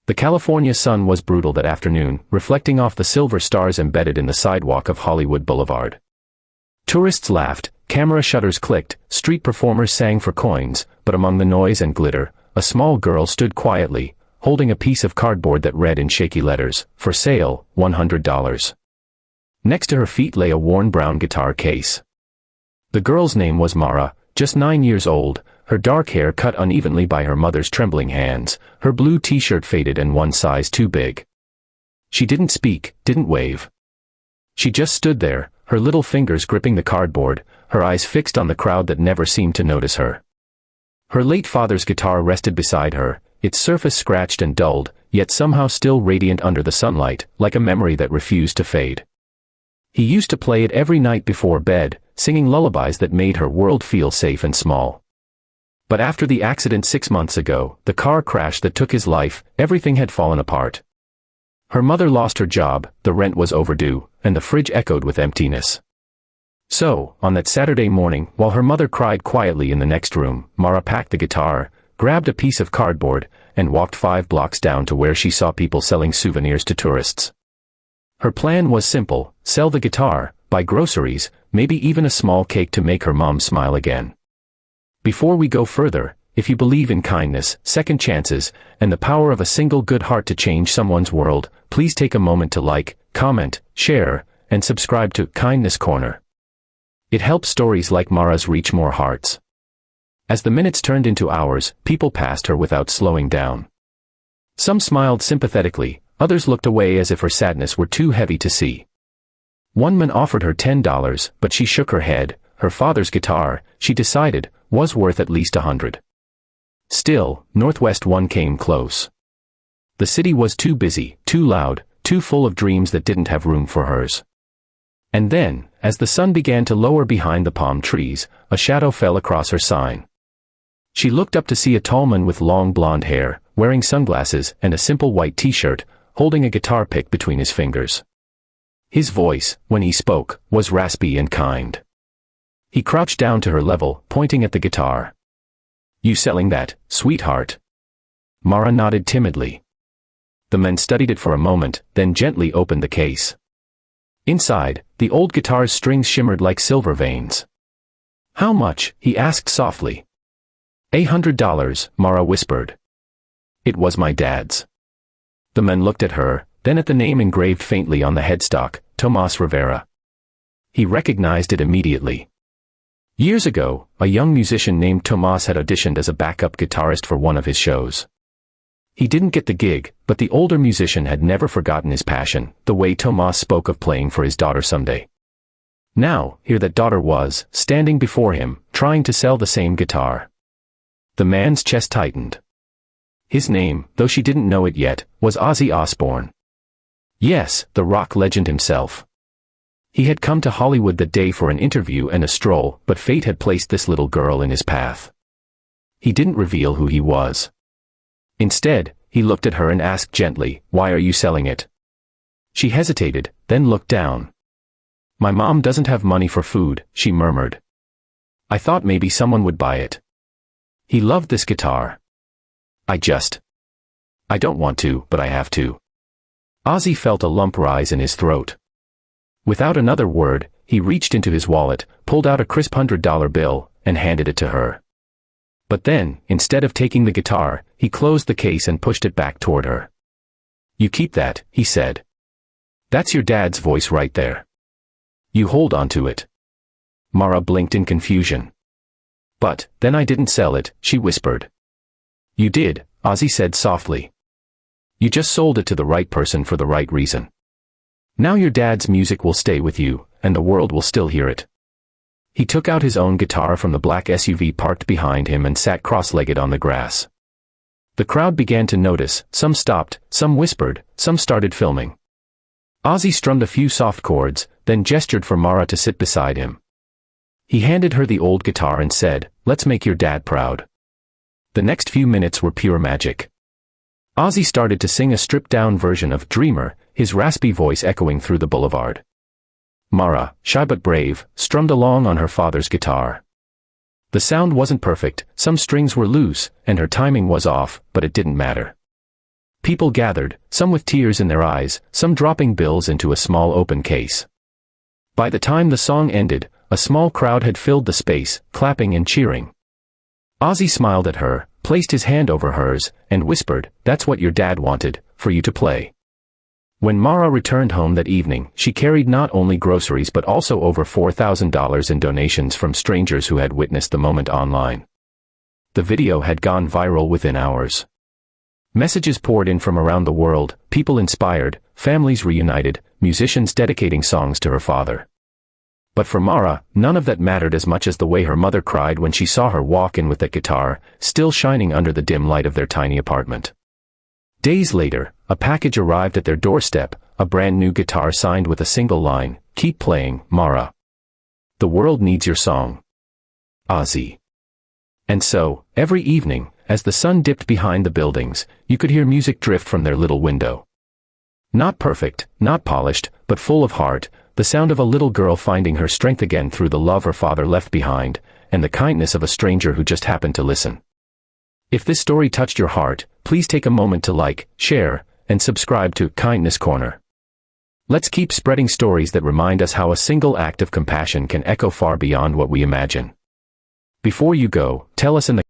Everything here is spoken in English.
The California sun was brutal that afternoon, reflecting off the silver stars embedded in the sidewalk of Hollywood Boulevard. Tourists laughed, camera shutters clicked, street performers sang for coins, but among the noise and glitter, a small girl stood quietly, holding a piece of cardboard that read in shaky letters, "For sale, $100." Next to her feet lay a worn brown guitar case. The girl's name was Mara, just 9 years old, her dark hair cut unevenly by her mother's trembling hands, her blue t-shirt faded and one size too big. She didn't speak, didn't wave. She just stood there, her little fingers gripping the cardboard, her eyes fixed on the crowd that never seemed to notice her. Her late father's guitar rested beside her, its surface scratched and dulled, yet somehow still radiant under the sunlight, like a memory that refused to fade. He used to play it every night before bed, singing lullabies that made her world feel safe and small. But after the accident 6 months ago, the car crash that took his life, everything had fallen apart. Her mother lost her job, the rent was overdue, and the fridge echoed with emptiness. So, on that Saturday morning, while her mother cried quietly in the next room, Mara packed the guitar, grabbed a piece of cardboard, and walked 5 blocks down to where she saw people selling souvenirs to tourists. Her plan was simple: sell the guitar, buy groceries, maybe even a small cake to make her mom smile again. Before we go further, if you believe in kindness, second chances, and the power of a single good heart to change someone's world, please take a moment to like, comment, share, and subscribe to Kindness Corner. It helps stories like Mara's reach more hearts. As the minutes turned into hours, people passed her without slowing down. Some smiled sympathetically, others looked away as if her sadness were too heavy to see. One man offered her $10, but she shook her head. Her father's guitar, she decided, was worth at least $100. Still, Northwest One came close. The city was too busy, too loud, too full of dreams that didn't have room for hers. And then, as the sun began to lower behind the palm trees, a shadow fell across her sign. She looked up to see a tall man with long blonde hair, wearing sunglasses and a simple white t-shirt, holding a guitar pick between his fingers. His voice, when he spoke, was raspy and kind. He crouched down to her level, pointing at the guitar. "You selling that, sweetheart?" Mara nodded timidly. The man studied it for a moment, then gently opened the case. Inside, the old guitar's strings shimmered like silver veins. "How much?" he asked softly. $100, Mara whispered. "It was my dad's." The man looked at her, then at the name engraved faintly on the headstock, Tomas Rivera. He recognized it immediately. Years ago, a young musician named Tomas had auditioned as a backup guitarist for one of his shows. He didn't get the gig, but the older musician had never forgotten his passion, the way Tomas spoke of playing for his daughter someday. Now, here that daughter was, standing before him, trying to sell the same guitar. The man's chest tightened. His name, though she didn't know it yet, was Ozzy Osbourne. Yes, the rock legend himself. He had come to Hollywood that day for an interview and a stroll, but fate had placed this little girl in his path. He didn't reveal who he was. Instead, he looked at her and asked gently, "Why are you selling it?" She hesitated, then looked down. "My mom doesn't have money for food," she murmured. "I thought maybe someone would buy it. He loved this guitar. I don't want to, but I have to." Ozzy felt a lump rise in his throat. Without another word, he reached into his wallet, pulled out a crisp $100 bill, and handed it to her. But then, instead of taking the guitar, he closed the case and pushed it back toward her. "You keep that," he said. "That's your dad's voice right there. You hold on to it." Mara blinked in confusion. "But, then I didn't sell it," she whispered. "You did," Ozzy said softly. "You just sold it to the right person for the right reason. Now your dad's music will stay with you, and the world will still hear it." He took out his own guitar from the black SUV parked behind him and sat cross-legged on the grass. The crowd began to notice, some stopped, some whispered, some started filming. Ozzy strummed a few soft chords, then gestured for Mara to sit beside him. He handed her the old guitar and said, "Let's make your dad proud." The next few minutes were pure magic. Ozzy started to sing a stripped-down version of Dreamer, his raspy voice echoing through the boulevard. Mara, shy but brave, strummed along on her father's guitar. The sound wasn't perfect, some strings were loose, and her timing was off, but it didn't matter. People gathered, some with tears in their eyes, some dropping bills into a small open case. By the time the song ended, a small crowd had filled the space, clapping and cheering. Ozzy smiled at her, placed his hand over hers, and whispered, "That's what your dad wanted, for you to play." When Mara returned home that evening, she carried not only groceries but also over $4,000 in donations from strangers who had witnessed the moment online. The video had gone viral within hours. Messages poured in from around the world, people inspired, families reunited, musicians dedicating songs to her father. But for Mara, none of that mattered as much as the way her mother cried when she saw her walk in with that guitar, still shining under the dim light of their tiny apartment. Days later, a package arrived at their doorstep, a brand new guitar signed with a single line, "Keep playing, Mara. The world needs your song. Ozzy." And so, every evening, as the sun dipped behind the buildings, you could hear music drift from their little window. Not perfect, not polished, but full of heart, the sound of a little girl finding her strength again through the love her father left behind, and the kindness of a stranger who just happened to listen. If this story touched your heart, please take a moment to like, share, and subscribe to Kindness Corner. Let's keep spreading stories that remind us how a single act of compassion can echo far beyond what we imagine. Before you go, tell us in the